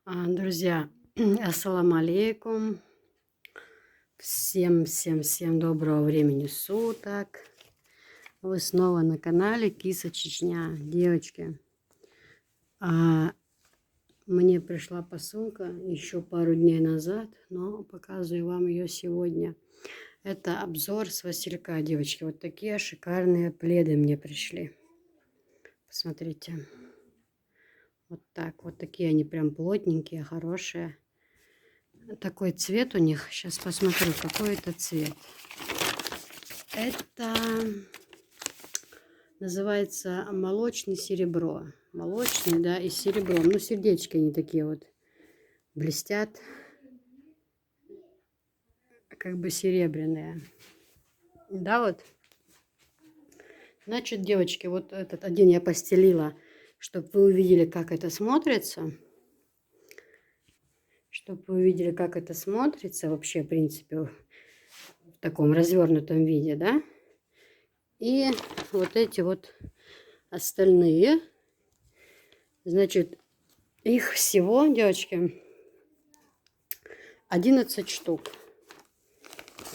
Друзья, ассаламу алейкум. Всем доброго времени суток. Вы снова на канале Киса Чечня. Девочки, мне пришла посылка еще пару дней назад, но показываю вам ее сегодня. Это обзор с Василька, девочки. Вот такие шикарные пледы мне пришли. Посмотрите. Вот так. Вот такие они прям плотненькие, хорошие. Такой цвет у них. Сейчас посмотрю, какой это цвет. Это называется молочный серебро. Молочный, да, и с серебром. Ну, сердечки они такие вот блестят. Как бы серебряные. Да, вот. Значит, девочки, вот этот один я постелила, чтобы вы увидели, как это смотрится. Чтобы вы увидели, как это смотрится вообще, в принципе, в таком развернутом виде, да. И вот эти вот остальные. Значит, их всего, девочки, 11 штук.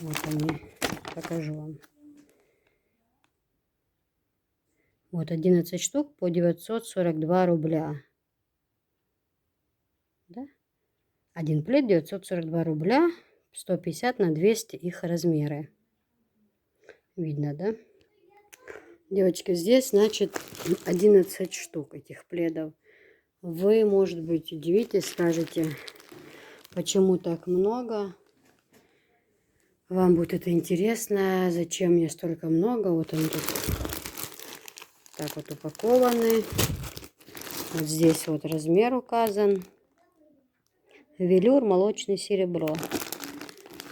Вот они, покажу вам. Вот 11 штук по 942 рубля. Да? Один плед 942 рубля, 150 на 200 их размеры. Видно, да? Девочки, здесь, значит, 11 штук этих пледов. Вы, может быть, удивитесь, скажете, почему так много. Вам будет это интересно, зачем мне столько много. Вот они тут так вот упакованы. Вот здесь вот размер указан. Велюр, молочное серебро.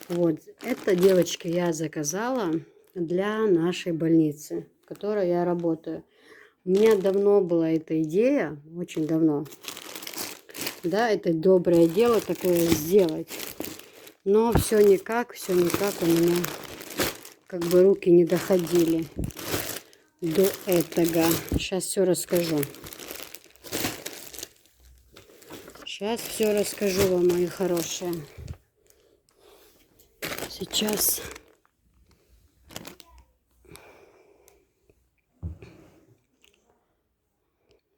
Вот это, девочки, я заказала для нашей больницы, в которой я работаю. У меня давно была эта идея, очень давно. Да, это доброе дело такое сделать. Но все никак у меня как бы руки не доходили до этого. Сейчас все расскажу. Сейчас все расскажу вам, мои хорошие. Сейчас.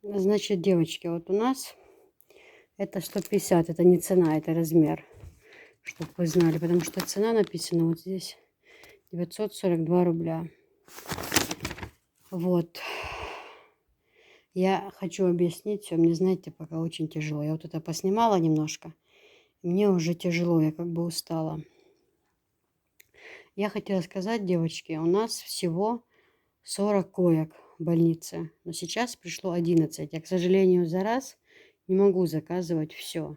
Значит, девочки, вот у нас это 150, это не цена, это размер. Чтобы вы знали, потому что цена написана вот здесь 942 рубля. Вот. Я хочу объяснить все. Мне, знаете, пока очень тяжело. Я вот это поснимала немножко. Мне уже тяжело, я как бы устала. Я хотела сказать, девочки, у нас всего 40 коек в больнице. Но сейчас пришло 11. Я, к сожалению, за раз не могу заказывать все.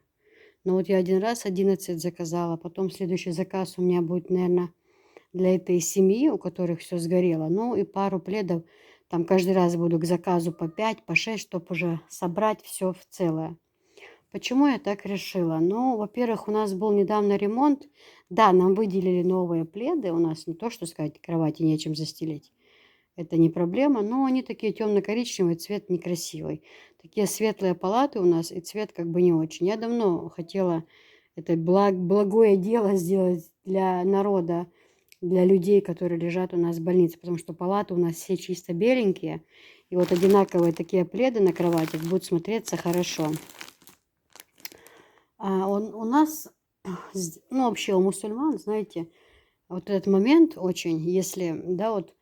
Но вот я один раз 11 заказала. Потом следующий заказ у меня будет, наверное, для этой семьи, у которых все сгорело. Ну и пару пледов. Там каждый раз буду к заказу по 5, по 6, чтобы уже собрать все в целое. Почему я так решила? Ну, во-первых, у нас был недавно ремонт. Да, нам выделили новые пледы. У нас не то, что сказать, кровати нечем застелить. Это не проблема, но они такие темно-коричневые, цвет некрасивый. Такие светлые палаты у нас, и цвет как бы не очень. Я давно хотела это благое дело сделать для народа, для людей, которые лежат у нас в больнице, потому что палаты у нас все чисто беленькие, и вот одинаковые такие пледы на кроватях будут смотреться хорошо. У нас, ну вообще у мусульман, знаете, вот этот момент очень, если, да, вот,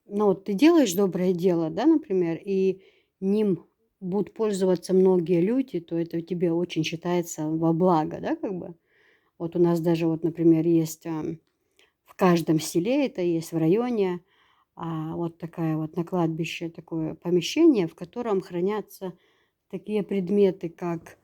ну вот ты делаешь доброе дело, да, например, и ним будут пользоваться многие люди, то это тебе очень считается во благо, да, как бы. Вот у нас даже вот, например, есть в каждом селе, это есть в районе, вот такая вот на кладбище такое помещение, в котором хранятся такие предметы, как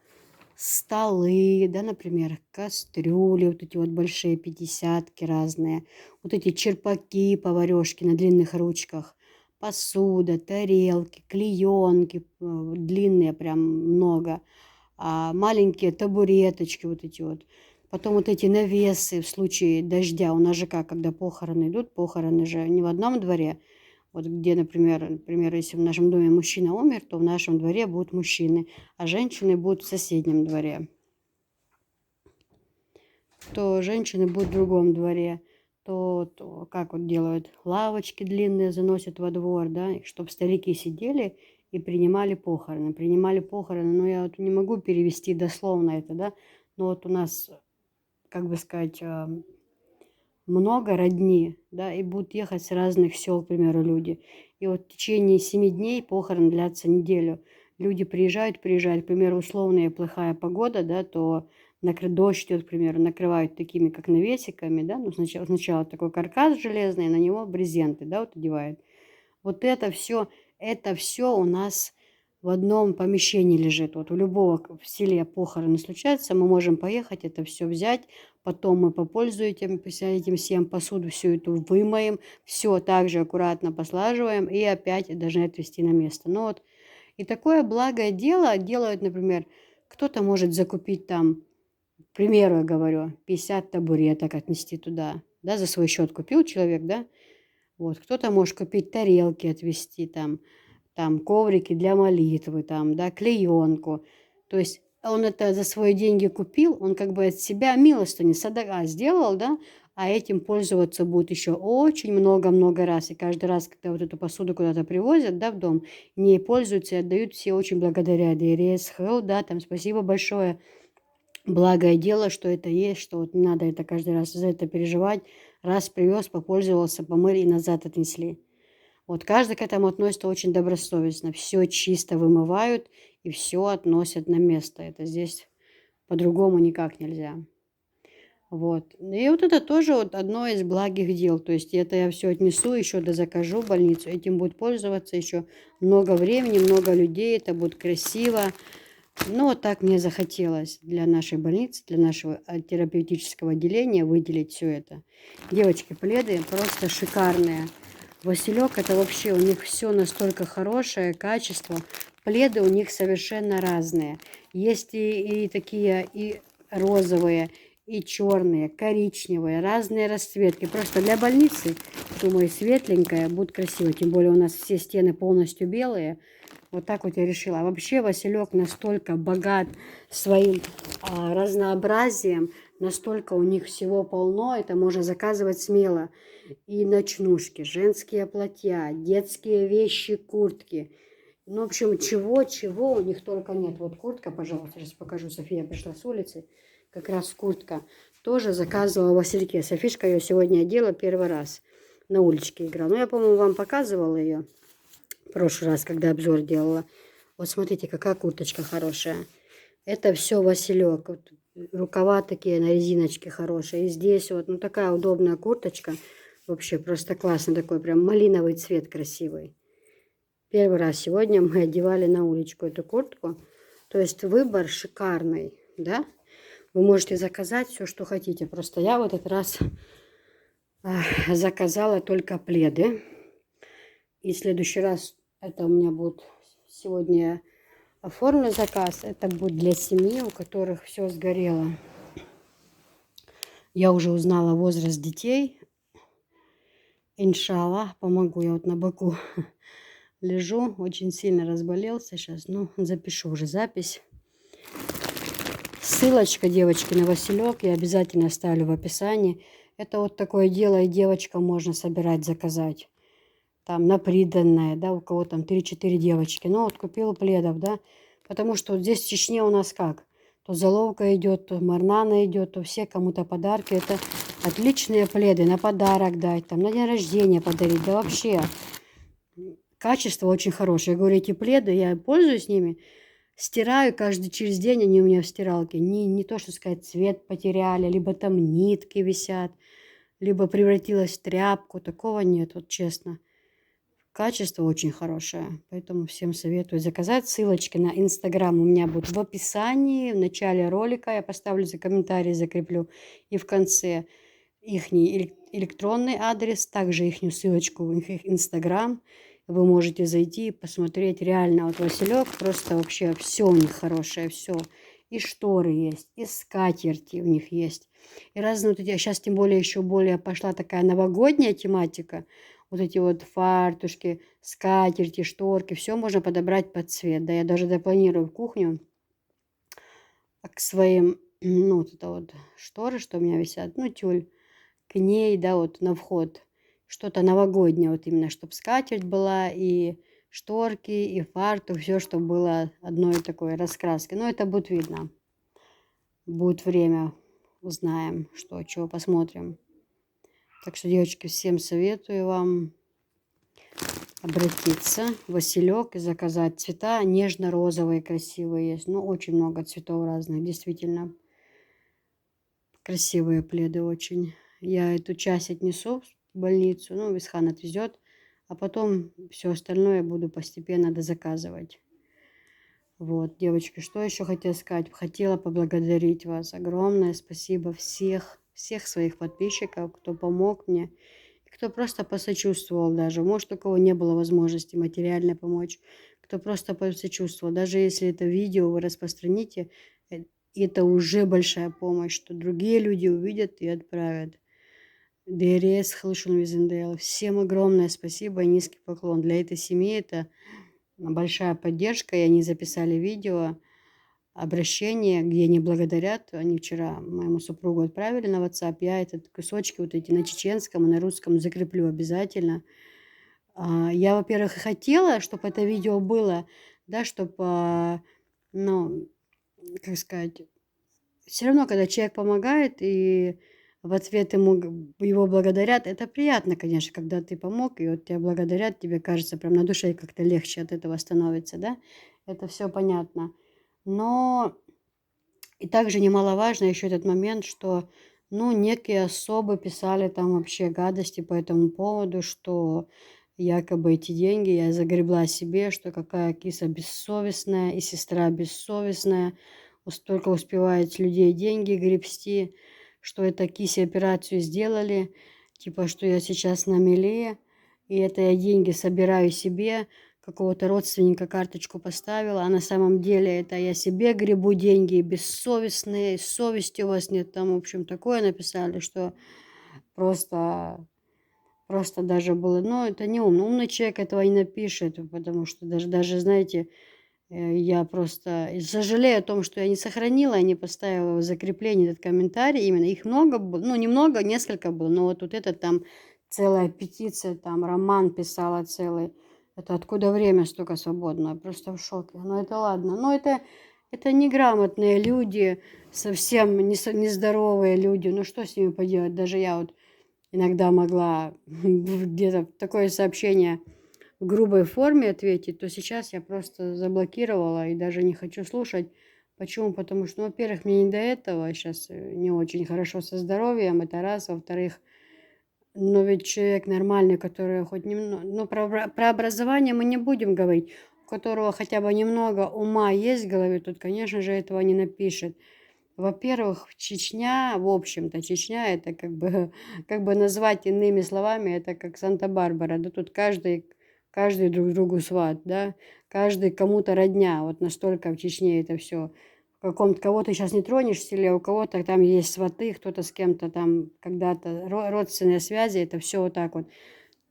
столы, да, например, кастрюли, вот эти вот большие 50-ки разные, вот эти черпаки, поварешки на длинных ручках, посуда, тарелки, клеенки, длинные прям много, маленькие табуреточки вот эти вот. Потом вот эти навесы в случае дождя. У нас же как, когда похороны идут, похороны же не в одном дворе. Вот где, например, если в нашем доме мужчина умер, то в нашем дворе будут мужчины, а женщины будут в соседнем дворе. то женщины будут в другом дворе, то как вот делают, лавочки длинные заносят во двор, да, чтобы старики сидели и принимали похороны. Принимали похороны, но я вот не могу перевести дословно это, да, но вот у нас, как бы сказать, много родни, да, и будут ехать с разных сел, к примеру, люди. И вот в течение 7 дней похорон длятся неделю. Люди приезжают, к примеру, условная плохая погода, да, то дождь идет, к примеру, накрывают такими, как навесиками, да, ну, сначала такой каркас железный, на него брезенты, да, вот одевают. Вот это все у нас в одном помещении лежит. Вот у любого в селе похороны случаются, мы можем поехать, это все взять, потом мы попользуемся этим всем, посуду всю эту вымоем, все также аккуратно послаживаем и опять должны отвезти на место. Ну вот, и такое благое дело делают, например, кто-то может закупить там, к примеру, я говорю, 50 табуреток отнести туда, да, за свой счет купил человек, да, вот, кто-то может купить тарелки, отвезти там коврики для молитвы, там, да, клеенку. То есть он это за свои деньги купил, он как бы от себя милостыню, садака сделал, да, а этим пользоваться будет еще очень много-много раз. И каждый раз, когда вот эту посуду куда-то привозят, да, в дом, ней пользуются и отдают, все очень благодарят. Да, там спасибо большое, благое дело, что это есть, что вот не надо это каждый раз за это переживать. Раз привез, попользовался, помыли и назад отнесли. Вот каждый к этому относится очень добросовестно. Все чисто вымывают и все относят на место. Это здесь по-другому никак нельзя. Вот. И вот это тоже вот одно из благих дел. То есть это я все отнесу, еще закажу в больницу. Этим будет пользоваться еще много времени, много людей. Это будет красиво. Ну, вот так мне захотелось для нашей больницы, для нашего терапевтического отделения выделить все это. Девочки, пледы просто шикарные. Василек, это вообще у них все настолько хорошее качество. Пледы у них совершенно разные. Есть и такие, и розовые, и черные, коричневые, разные расцветки. Просто для больницы, думаю, светленькая, будет красиво. Тем более у нас все стены полностью белые. Вот так вот я решила. А вообще Василек настолько богат своим разнообразием, настолько у них всего полно, это можно заказывать смело. И ночнушки, женские платья, детские вещи, куртки. Ну, в общем, чего у них только нет. Вот куртка, пожалуйста, сейчас покажу. София пришла с улицы. Как раз куртка. Тоже заказывала в Васильке. Софишка ее сегодня одела первый раз. На уличке играла. Ну, я, по-моему, вам показывала ее в прошлый раз, когда обзор делала. Вот смотрите, какая курточка хорошая. Это все Василек. Вот рукава такие на резиночке хорошие. И здесь вот, ну, такая удобная курточка. Вообще просто классно. Такой прям малиновый цвет красивый. Первый раз сегодня мы одевали на уличку эту куртку. То есть выбор шикарный, да? Вы можете заказать все, что хотите. Просто я в этот раз заказала только пледы. И в следующий раз это у меня будет сегодня оформлен заказ. Это будет для семьи, у которых все сгорело. Я уже узнала возраст детей. Иншаллах, помогу. Я вот на боку лежу, очень сильно разболелся сейчас. Ну, запишу уже запись. Ссылочка, девочки, на Василек я обязательно оставлю в описании. Это вот такое дело, и девочкам можно собирать, заказать. Там на приданное, да, у кого там 3-4 девочки. Ну, вот купила пледов, да. Потому что вот здесь в Чечне у нас как? То заловка идет, то марнана идет, то все кому-то подарки. Это отличные пледы на подарок дать, там на день рождения подарить. Да вообще, качество очень хорошее. Я говорю, эти пледы, я пользуюсь ними. Стираю каждый через день, они у меня в стиралке. Не то, что сказать, цвет потеряли, либо там нитки висят, либо превратилась в тряпку. Такого нет, вот честно. Качество очень хорошее, поэтому всем советую заказать. Ссылочки на Инстаграм у меня будут в описании, в начале ролика. Я поставлю за комментарий, закреплю. И в конце их электронный адрес, также их ссылочку в их Инстаграм. Вы можете зайти и посмотреть. Реально, вот Василек, просто вообще все у них хорошее, все. И шторы есть, и скатерти у них есть. И разные вот эти, а сейчас тем более еще более пошла такая новогодняя тематика. Вот эти вот фартушки, скатерти, шторки, все можно подобрать под цвет. Да, я даже допланирую в кухню к своим ну, вот это вот шторы, что у меня висят, ну, тюль, к ней, да, вот на вход что-то новогоднее, вот именно, чтобы скатерть была, и шторки, и фартук, все, чтобы было одной такой раскраски. Но это будет видно. Будет время, узнаем, что, чего, посмотрим. Так что, девочки, всем советую вам обратиться в Василек и заказать цвета. Нежно-розовые красивые есть. Ну, очень много цветов разных, действительно. Красивые пледы очень. Я эту часть отнесу в больницу, ну, Висхан отвезет, а потом все остальное буду постепенно дозаказывать. Вот, девочки, что еще хотела сказать? Хотела поблагодарить вас. Огромное спасибо всех своих подписчиков, кто помог мне, и кто просто посочувствовал даже. Может, у кого не было возможности материально помочь, кто просто посочувствовал. Даже если это видео вы распространите, это уже большая помощь, что другие люди увидят и отправят. ДРС Хлышун Визендейл. Всем огромное спасибо и низкий поклон. Для этой семьи это большая поддержка, и они записали видео, обращение, где они благодарят. Они вчера моему супругу отправили на WhatsApp. Я этот кусочки вот эти на чеченском и на русском закреплю обязательно. Я, во-первых, хотела, чтобы это видео было, да, чтобы, ну, как сказать, все равно, когда человек помогает и в ответ его благодарят, это приятно, конечно, когда ты помог, и вот тебя благодарят, тебе кажется, прям на душе как-то легче от этого становится, да? Это все понятно. Но и также немаловажно еще этот момент, что, ну, некие особы писали там вообще гадости по этому поводу, что якобы эти деньги я загребла себе, что какая киса бессовестная и сестра бессовестная, столько успевает с людей деньги гребсти, что это кисе операцию сделали, типа, что я сейчас на мели, и это я деньги собираю себе, какого-то родственника карточку поставила, а на самом деле это я себе гребу деньги, бессовестные, совести у вас нет. Там, в общем, такое написали, что просто, просто даже было, ну, это не умно. Умный человек этого не напишет, потому что даже знаете, я просто сожалею о том, что я не сохранила и не поставила в закрепление этот комментарий. Именно их много было, ну, немного, несколько было, но вот этот там целая петиция, там роман писала целый. Это откуда время столько свободно? Я просто в шоке. Но это ладно. Но это неграмотные люди, совсем нездоровые люди. Ну, что с ними поделать? Даже я вот иногда могла где-то такое сообщение в грубой форме ответить, то сейчас я просто заблокировала и даже не хочу слушать. Почему? Потому что, ну, во-первых, мне не до этого, сейчас не очень хорошо со здоровьем, это раз. Во-вторых, но ведь человек нормальный, который хоть немного, ну, про образование мы не будем говорить, у которого хотя бы немного ума есть в голове, тут, конечно же, этого не напишет. Во-первых, Чечня, в общем-то, Чечня это как бы назвать иными словами, это как Санта-Барбара, да тут каждый друг другу сват, да, каждый кому-то родня, вот настолько в Чечне это все. Кого-то сейчас не тронешь в селе, у кого-то там есть сваты, кто-то с кем-то там когда-то родственные связи, это все вот так вот.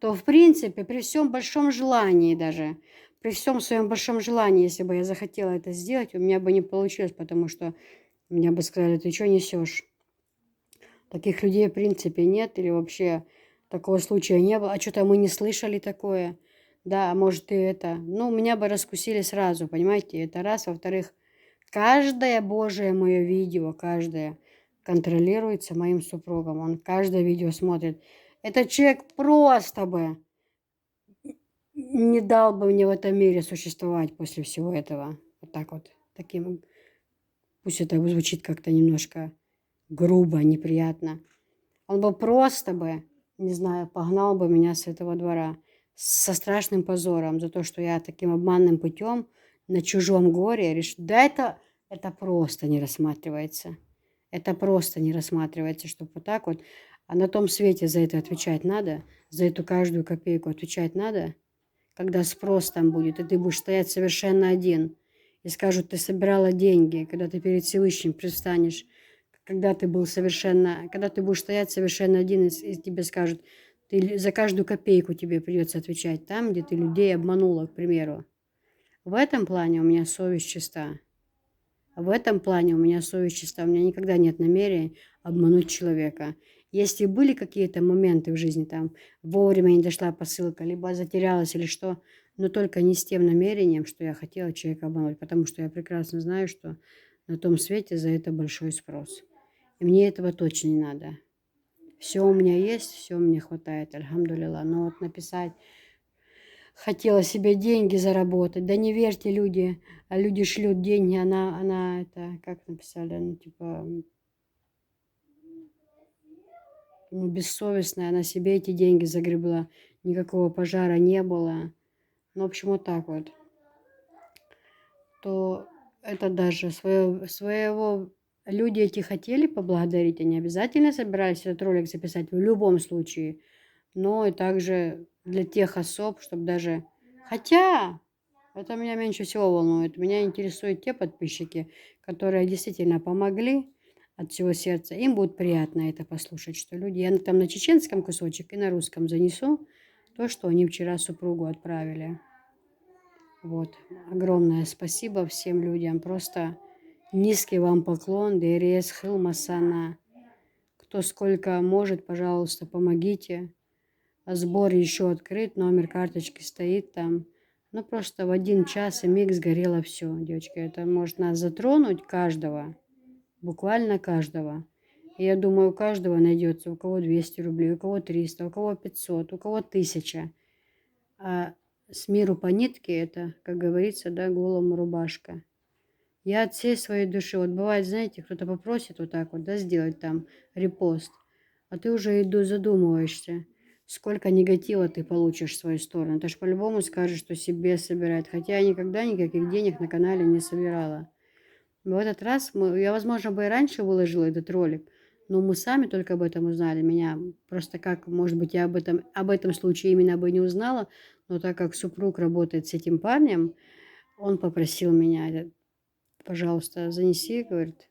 То, в принципе, при всем большом желании даже, при всем своем большом желании, если бы я захотела это сделать, у меня бы не получилось, потому что мне бы сказали, ты что несешь? Таких людей в принципе нет или вообще такого случая не было. А что-то мы не слышали такое. Да, а может и это. Ну, меня бы раскусили сразу, понимаете? Это раз. Во-вторых, каждое божье мое видео, каждое контролируется моим супругом. Он каждое видео смотрит. Этот человек просто бы не дал бы мне в этом мире существовать после всего этого. Вот так вот. Таким, пусть это звучит как-то немножко грубо, неприятно. Он бы просто бы, не знаю, погнал бы меня с этого двора со страшным позором за то, что я таким обманным путем на чужом горе решил. Да это просто не рассматривается. Это просто не рассматривается, чтобы вот так вот. А на том свете за это отвечать надо, за эту каждую копейку отвечать надо, когда спрос там будет, и ты будешь стоять совершенно один. И скажут, ты собирала деньги, когда ты перед Всевышним предстанешь, когда ты будешь стоять совершенно один, и тебе скажут, ты за каждую копейку тебе придется отвечать там, где ты людей обманула, к примеру. В этом плане у меня совесть чиста. В этом плане у меня совесть чиста, у меня никогда нет намерения обмануть человека. Если были какие-то моменты в жизни, там, вовремя не дошла посылка, либо затерялась или что, но только не с тем намерением, что я хотела человека обмануть, потому что я прекрасно знаю, что на том свете за это большой спрос. И мне этого точно не надо. Все у меня есть, все мне хватает, альхамдулилла. Но вот написать, хотела себе деньги заработать. Да не верьте, люди, а люди шлют деньги, она это, как написали, ну, типа, ну, бессовестная, она себе эти деньги загребла, никакого пожара не было. Ну, в общем, вот так вот. То это даже своего люди эти хотели поблагодарить, они обязательно собирались этот ролик записать в любом случае. Но и также для тех особ, чтобы даже... Хотя, это меня меньше всего волнует. Меня интересуют те подписчики, которые действительно помогли от всего сердца. Им будет приятно это послушать, что люди... Я там на чеченском кусочек и на русском занесу то, что они вчера супругу отправили. Вот. Огромное спасибо всем людям. Просто низкий вам поклон. Дерес Хилмасана. Кто сколько может, пожалуйста, помогите. Сбор еще открыт, номер карточки стоит там. Ну, просто в 1 час и миг сгорело все, девочки. Это может нас затронуть каждого, буквально каждого. И я думаю, у каждого найдется, у кого 200 рублей, у кого 300, у кого 500, у кого 1000. А с миру по нитке это, как говорится, да, голому рубашка. Я от всей своей души, вот бывает, знаете, кто-то попросит вот так вот, да, сделать там репост, а ты уже задумываешься, сколько негатива ты получишь в свою сторону. Ты же по-любому скажешь, что себе собирает. Хотя я никогда никаких денег на канале не собирала. Но в этот раз я, возможно, бы и раньше выложила этот ролик, но мы сами только об этом узнали. Меня просто как, может быть, я об этом случае именно бы не узнала, но так как супруг работает с этим парнем, он попросил меня, пожалуйста, занеси, говорит,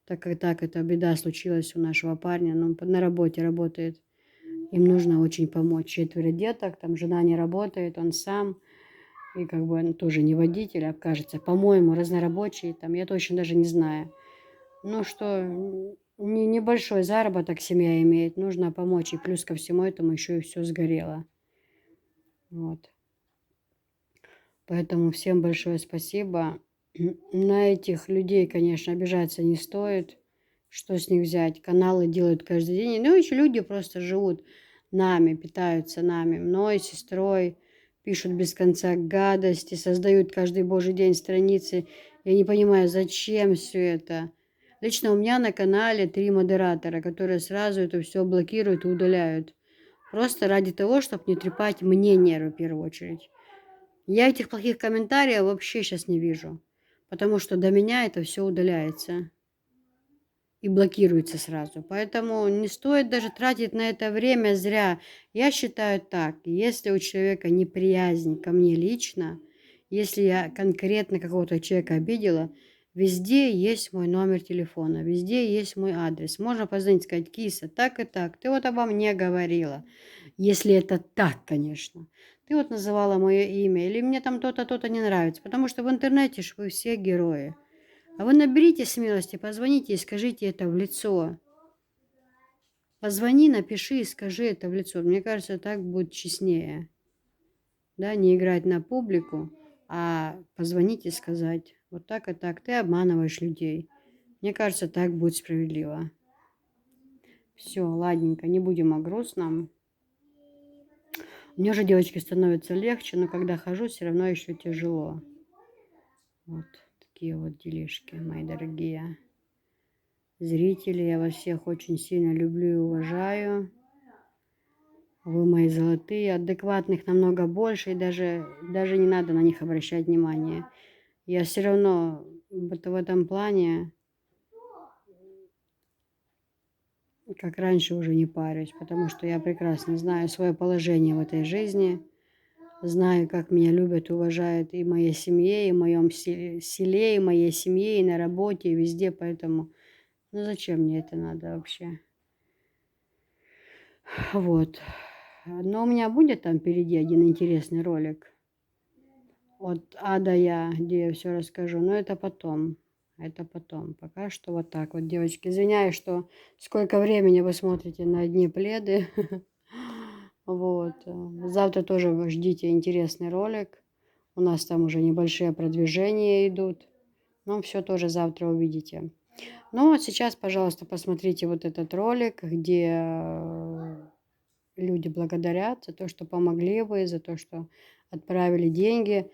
так как так, эта беда случилась у нашего парня, но он на работе работает. Им нужно очень помочь. 4 деток, там жена не работает, он сам. И как бы он тоже не водитель, а кажется, по-моему, разнорабочий. Там, я точно даже не знаю. Ну что, небольшой заработок семья имеет, нужно помочь. И плюс ко всему этому еще и все сгорело. Вот. Поэтому всем большое спасибо. На этих людей, конечно, обижаться не стоит. Что с них взять? Каналы делают каждый день. Ну, еще люди просто живут нами, питаются нами, мной, сестрой, пишут без конца гадости, создают каждый божий день страницы. Я не понимаю, зачем все это. Лично у меня на канале 3 модератора, которые сразу это все блокируют и удаляют. Просто ради того, чтобы не трепать мне нервы в первую очередь. Я этих плохих комментариев вообще сейчас не вижу, потому что до меня это все удаляется и блокируется сразу. Поэтому не стоит даже тратить на это время зря. Я считаю так, если у человека неприязнь ко мне лично, если я конкретно какого-то человека обидела, везде есть мой номер телефона, везде есть мой адрес. Можно позвонить, сказать, Киса, так и так, ты вот обо мне говорила. Если это так, конечно. Ты вот называла мое имя, или мне там то-то, то-то не нравится, потому что в интернете ж вы все герои. А вы наберите смелости, позвоните и скажите это в лицо. Позвони, напиши и скажи это в лицо. Мне кажется, так будет честнее. Да, не играть на публику, а позвонить и сказать. Вот так и так. Ты обманываешь людей. Мне кажется, так будет справедливо. Все, ладненько, не будем о грустном. Мне уже, девочки, становится легче, но когда хожу, все равно еще тяжело. Вот такие вот делишки, мои дорогие зрители. Я вас всех очень сильно люблю и уважаю. Вы мои золотые, адекватных намного больше, и даже не надо на них обращать внимание. Я все равно в этом плане, как раньше, уже не парюсь, потому что я прекрасно знаю свое положение в этой жизни, знаю, как меня любят и уважают и в моей семье, и в моем селе, и в моей семье, и на работе, и везде, поэтому, ну зачем мне это надо вообще? Вот. Но у меня будет там впереди один интересный ролик от А до Я, где я все расскажу, но это потом. это потом. Пока что вот так вот, девочки. Извиняюсь, что сколько времени вы смотрите на одни пледы. Вот. Завтра тоже ждите интересный ролик. У нас там уже небольшие продвижения идут. Но все тоже завтра увидите. Ну, вот сейчас, пожалуйста, посмотрите вот этот ролик, где люди благодарят за то, что помогли вы, за то, что отправили деньги.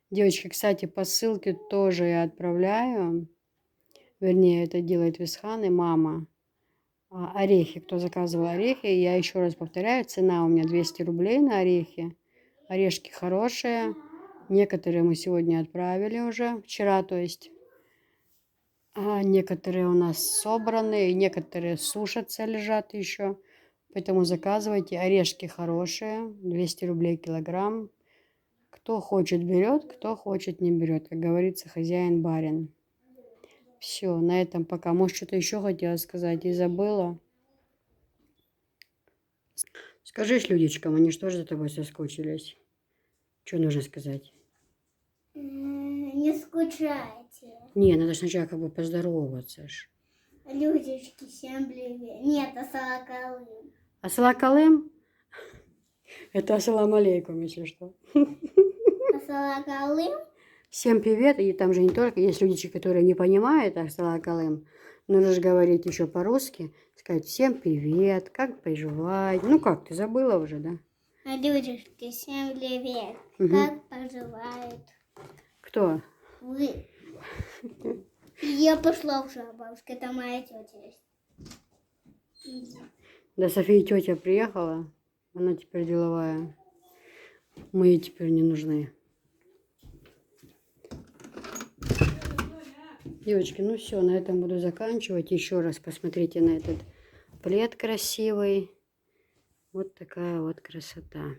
Девочки, кстати, по ссылке тоже я отправляю. Вернее, это делает Висхан и мама. Орехи, кто заказывал орехи, я еще раз повторяю, цена у меня 200 рублей на орехи. Орешки хорошие. Некоторые мы сегодня отправили уже, вчера, то есть. А некоторые у нас собраны, некоторые сушатся, лежат еще. Поэтому заказывайте. Орешки хорошие, 200 рублей килограмм. Кто хочет, берет, кто хочет, не берет. Как говорится, хозяин барин. Все, на этом пока. Может, что-то еще хотела сказать и забыла. Скажи людечкам, они что же за тобой соскучились? Что нужно сказать? Не скучайте. Не, надо сначала как бы поздороваться ж. Людечки, всем привет. Нет, ассалакалым. Ассалакалым? Это ассалам алейкум, если что. Ассалакалым? Всем привет, и там же не только есть люди, которые не понимают ассалакалым, нужно же говорить еще по-русски, сказать всем привет, как поживаете, ну как, ты забыла уже, да? Людечки, всем привет. Угу. Как поживают Кто? вы? Я пошла уже, бабушка, это моя тетя. Да, София тетя приехала, она теперь деловая, мы ей теперь не нужны. Девочки, ну все, на этом буду заканчивать. Еще раз посмотрите на этот плед красивый. Вот такая вот красота.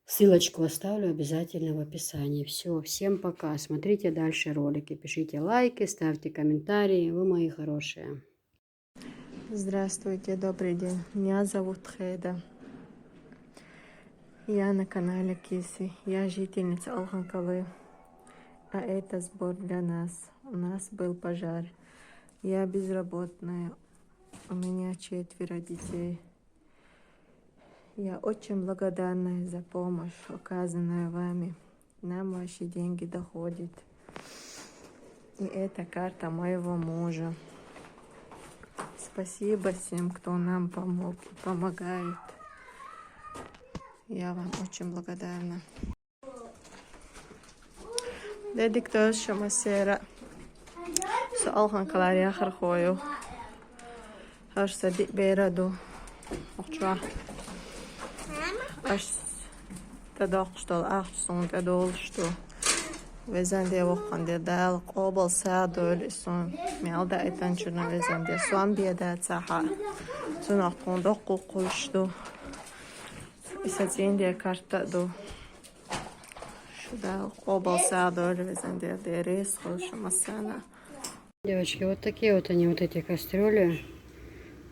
Ссылочку оставлю обязательно в описании. Все, всем пока. Смотрите дальше ролики. Пишите лайки, ставьте комментарии. Вы мои хорошие. Здравствуйте, добрый день. Меня зовут Хеда. Я на канале Киси. Я жительница Алханкалы. А это сбор для нас. У нас был пожар. Я безработная. У меня 4 детей. Я очень благодарна за помощь, оказанную вами. Нам ваши деньги доходят. И это карта моего мужа. Спасибо всем, кто нам помог и помогает. Я вам очень благодарна. Dediktöz şamasera. Alhan kalar ya kharkoyo. Har sadi berado. Oqcha. Ash tadaqstal ahson tadolshto. Vezende waqande dal qobal saadol ison. Melda etanchuna vezende suan bieda tsaha. Sunaqton doqqu qulshto. Isazende karta do. Да, обал садор, везде дерес, хорошо масана. Девочки, вот такие вот они, вот эти кастрюли.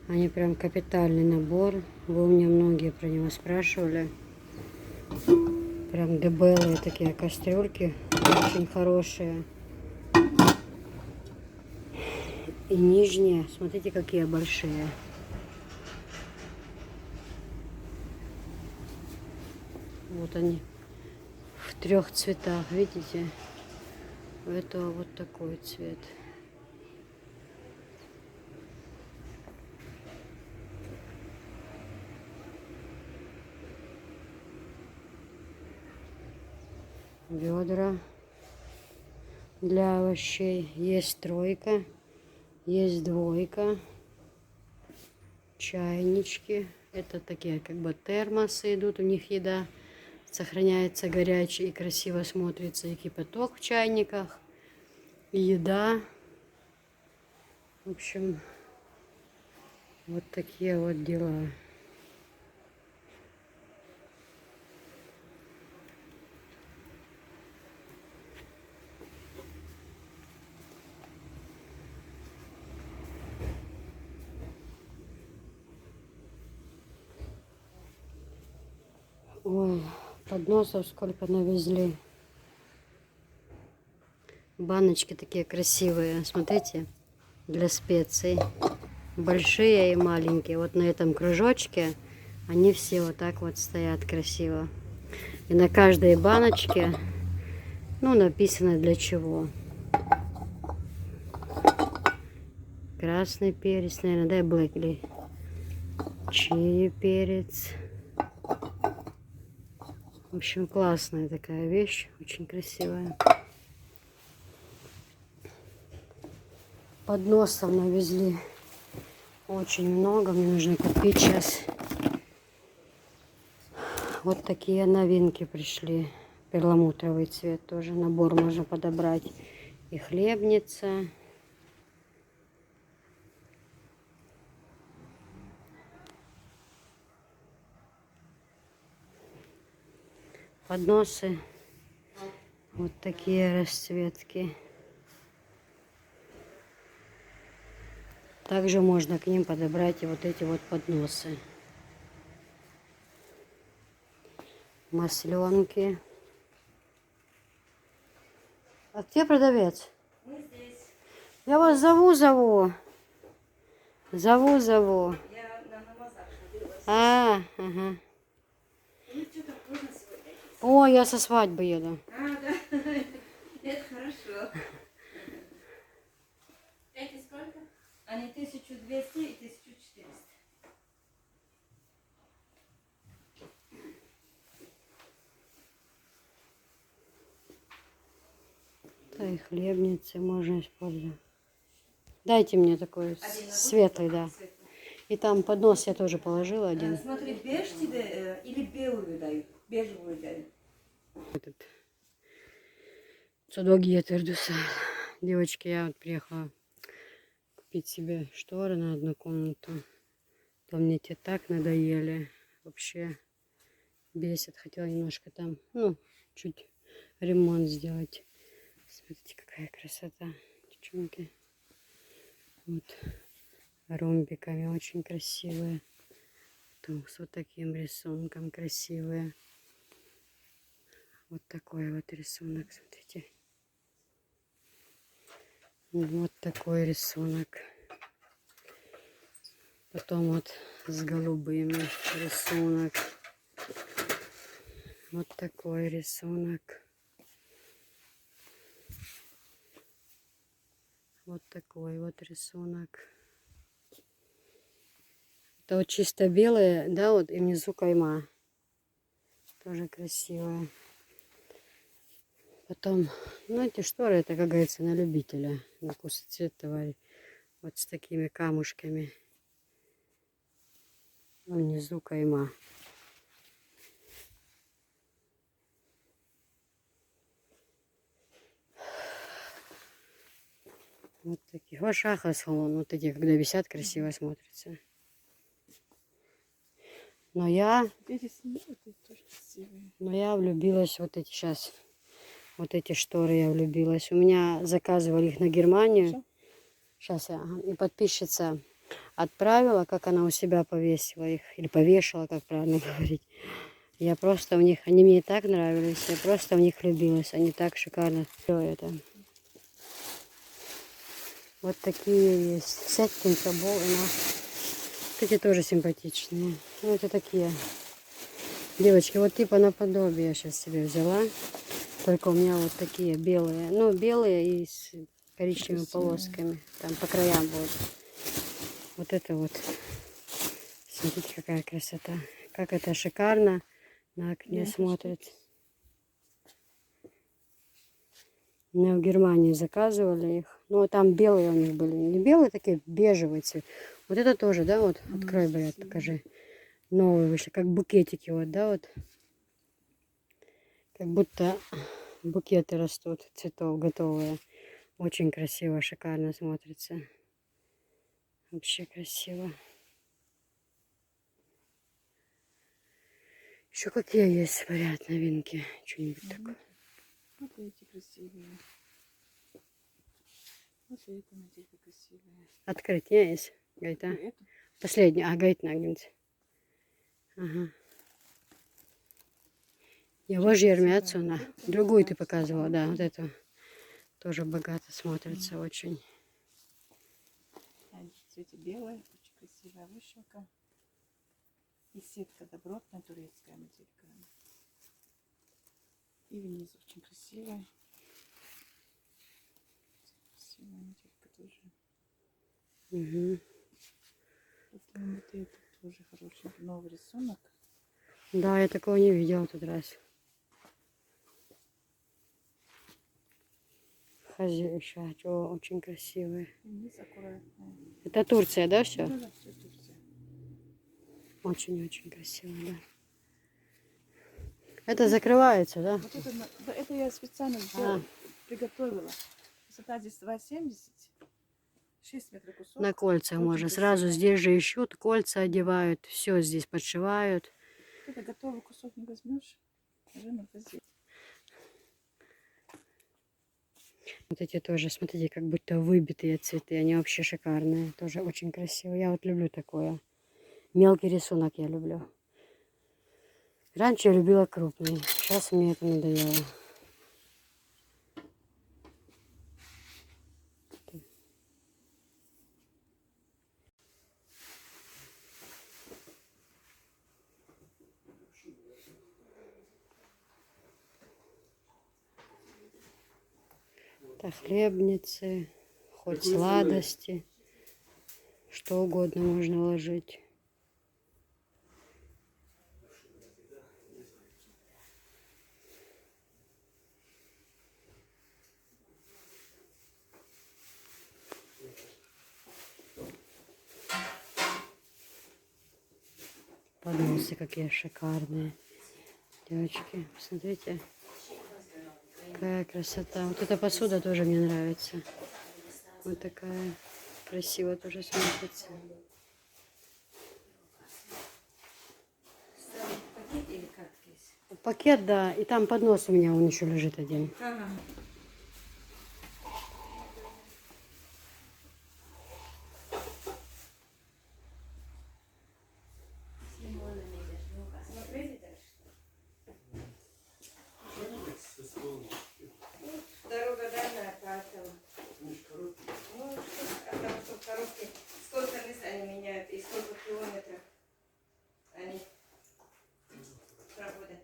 Они прям капитальный набор. Вы у меня многие про него спрашивали. Прям дебелые такие кастрюльки. Очень хорошие. И нижние. Смотрите, какие большие. Вот они. В 3 цветах, видите? У этого вот такой цвет. Ведра для овощей. Есть 3, есть 2. Чайнички. Это такие как бы термосы идут, у них еда. Сохраняется горячий и красиво смотрится и кипяток в чайниках, и еда. В общем, вот такие вот дела. Ой, подносов сколько навезли. Баночки такие красивые, смотрите, для специй. Большие и маленькие. Вот на этом кружочке они все вот так вот стоят красиво. И на каждой баночке, ну, написано для чего. Красный перец, наверное, да, блэк или чили перец. В общем, классная такая вещь, очень красивая. Подносов навезли очень много, мне нужно купить сейчас. Вот такие новинки пришли. Перламутровый цвет тоже, набор можно подобрать. И хлебница. Подносы. Вот такие расцветки. Также можно к ним подобрать и вот эти вот подносы. Масленки. А где продавец? Мы здесь. Я вас зову. Зову. Я на намазах ходила. Ага. Ну, что-то поздно сегодня. О, я со свадьбы еду. Да. Это хорошо. Эти сколько? Они 1200 и 1400. Да и хлебницы можно использовать. Дайте мне такой светлый, да. И там поднос я тоже положила один. Смотри, беж тебе или белую дают, бежевую дают. Этот Судоги Твердуса. Девочки, я вот приехала купить себе шторы на одну комнату. То мне те так надоели. Вообще бесит. Хотела немножко там, ну, чуть ремонт сделать. Смотрите, какая красота, девчонки. Вот ромбиками очень красивые. Потом с вот таким рисунком красивые. Вот такой вот рисунок, смотрите. Вот такой рисунок. Потом вот с голубыми рисунок. Вот такой рисунок. Вот такой вот рисунок. Это вот чисто белые, да, вот и внизу кайма. Тоже красивая. Потом, ну эти шторы, это, как говорится, на любителя. На вкус и цвет, товарищ. Вот с такими камушками. Внизу кайма. Вот такие. Вот шаха салон. Вот эти, когда висят, красиво смотрятся. Но я влюбилась вот эти сейчас. Вот эти шторы я влюбилась. У меня заказывали их на Германию. Сейчас я. И подписчица отправила, как она у себя повесила их. Или повешала, как правильно говорить. Я просто в них, они мне так нравились. Я просто в них влюбилась. Они так шикарно. Все это. Вот такие есть. Сеттинг, эти тоже симпатичные. Ну, это такие. Девочки, вот типа наподобие я сейчас себе взяла. Только у меня вот такие белые. Ну, белые и с коричневыми полосками. Там по краям будут. Вот это вот. Смотрите, какая красота. Как это шикарно на окне смотрится. Мне в Германии заказывали их. Ну, там белые у них были. Не белые, такие бежевые цвет. Вот это тоже, да, вот. Открой, брат, покажи. Новые вышли, как букетики, вот, да, вот. Как будто букеты растут, цветов готовые. Очень красиво, шикарно смотрится. Вообще красиво. Еще какие есть, говорят, новинки? Что-нибудь такое. Вот эти красивые. Вот эти, смотрите, красивые. Открыть не есть? Говорит, а? Последний. А, говорит, нагнуть. Ага. Его жермят на. Другую ты показывала, да, вот эту. Тоже богато смотрится очень. Они в цвете белая, очень красивая вышивка. И сетка добротная, турецкая моделька. И внизу очень красивая. Красивая моделька тоже. Угу. Потом вот это тоже хороший новый рисунок. Да, я такого не видела в тот раз. Хозяйка, очень красивые. И низ аккуратная. Это Турция, да, все? Да, все Турция. Очень-очень красиво, да. Это закрывается, да? Вот это, да, это я специально сделала, приготовила. Высота здесь 2,70. 6 метров кусок. На кольца Очень можно. красиво. Сразу здесь же ищут, кольца одевают, все здесь подшивают. Это готовый кусок не возьмешь. Уже надо здесь. Вот эти тоже, смотрите, как будто выбитые цветы. Они вообще шикарные. Тоже очень красиво. Я вот люблю такое. Мелкий рисунок я люблю. Раньше я любила крупный. Сейчас мне это надоело. Это хлебницы, хоть сладости. Что угодно можно ложить. Подносы какие шикарные. Девочки, посмотрите. Какая красота. Вот эта посуда тоже мне нравится. Вот такая красиво тоже смотрится. Пакет, да. И там поднос у меня, он еще лежит один. Ага. Дорога дальняя, поэтому. Ну, что, а там что в коробке, сколько лет они меняют и сколько километров они проводят.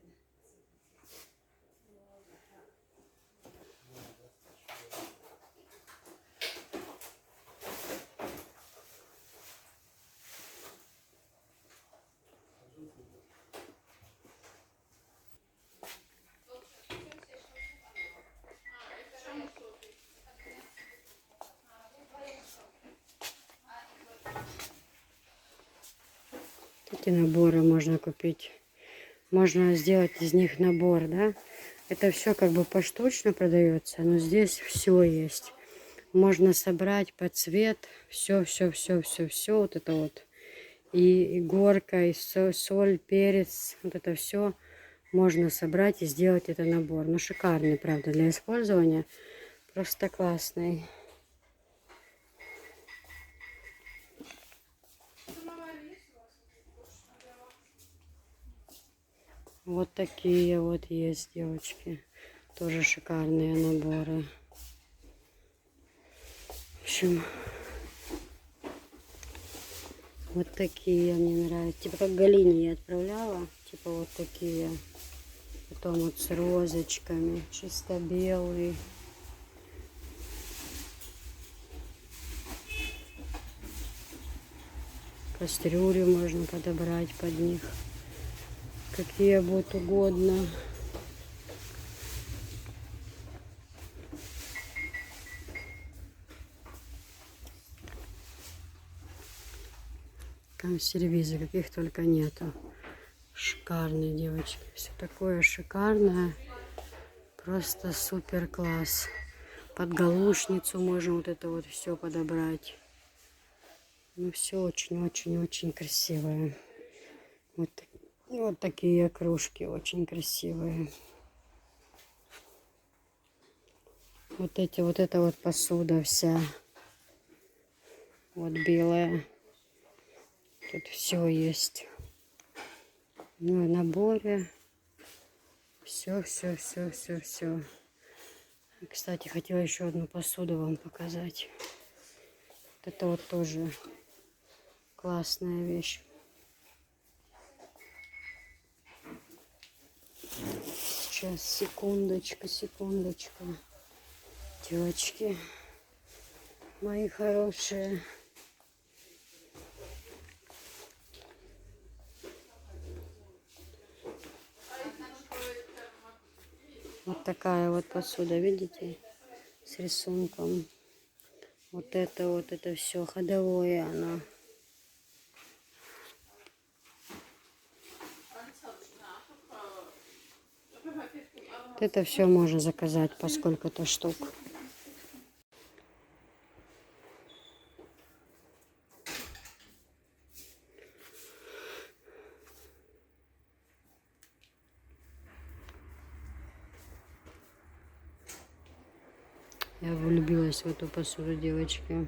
Эти наборы можно купить. Можно сделать из них набор, да? Это все как бы поштучно продается, но здесь все есть. Можно собрать под цвет, все, вот это вот. И горка, и соль, перец, вот это все можно собрать и сделать это набор. Ну, шикарный, правда, для использования. Просто классный. Вот такие вот есть, девочки. Тоже шикарные наборы. В общем, вот такие мне нравятся. Типа как Галине я отправляла. Типа вот такие. Потом вот с розочками. Чисто белый. Кастрюли можно подобрать под них. Какие будут угодно. Там сервизы, каких только нету. Шикарные, девочки. Все такое шикарное. Просто супер класс. Под галушницу можно вот это вот все подобрать. Ну, все очень-очень-очень красивое. Вот такие кружки очень красивые. Вот эта вот посуда вся. Вот белая. Тут все есть. Ну, в наборе. Все. И, кстати, хотела еще одну посуду вам показать. Вот это вот тоже классная вещь. Сейчас, секундочку, секундочку. Девочки, мои хорошие. Вот такая вот посуда, видите? С рисунком. Вот это все ходовое оно. Вот это все можно заказать по сколько-то штук. Я влюбилась в эту посуду, девочки.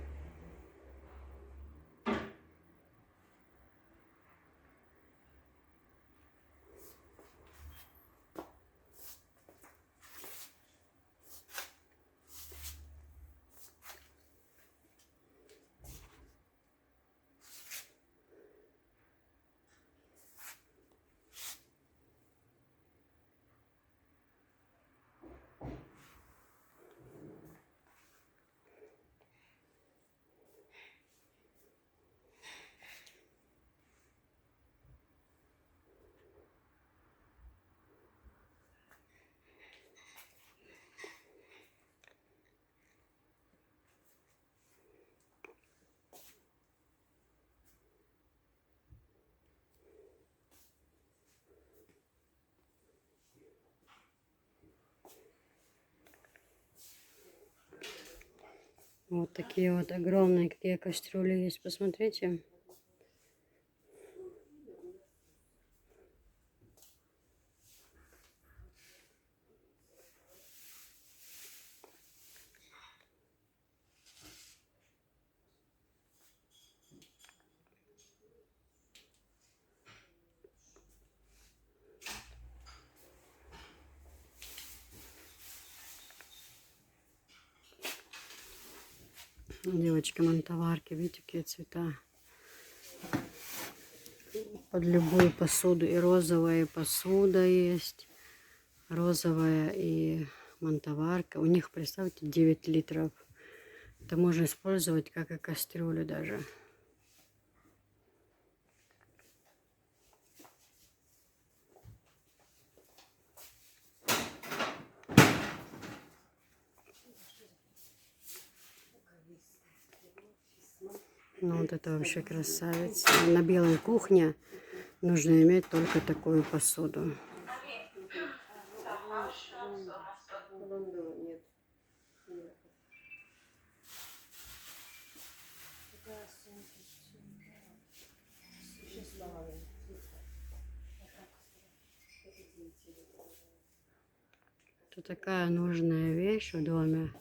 Вот такие вот огромные, какие кастрюли есть. Посмотрите. Девочки, мантоварки, видите, какие цвета. Под любую посуду. И розовая посуда есть. Розовая и мантоварка. У них, представьте, 9 литров. Это можно использовать как и кастрюлю даже. Ну вот это вообще красавица. На белой кухне нужно иметь только такую посуду. Это такая нужная вещь в доме.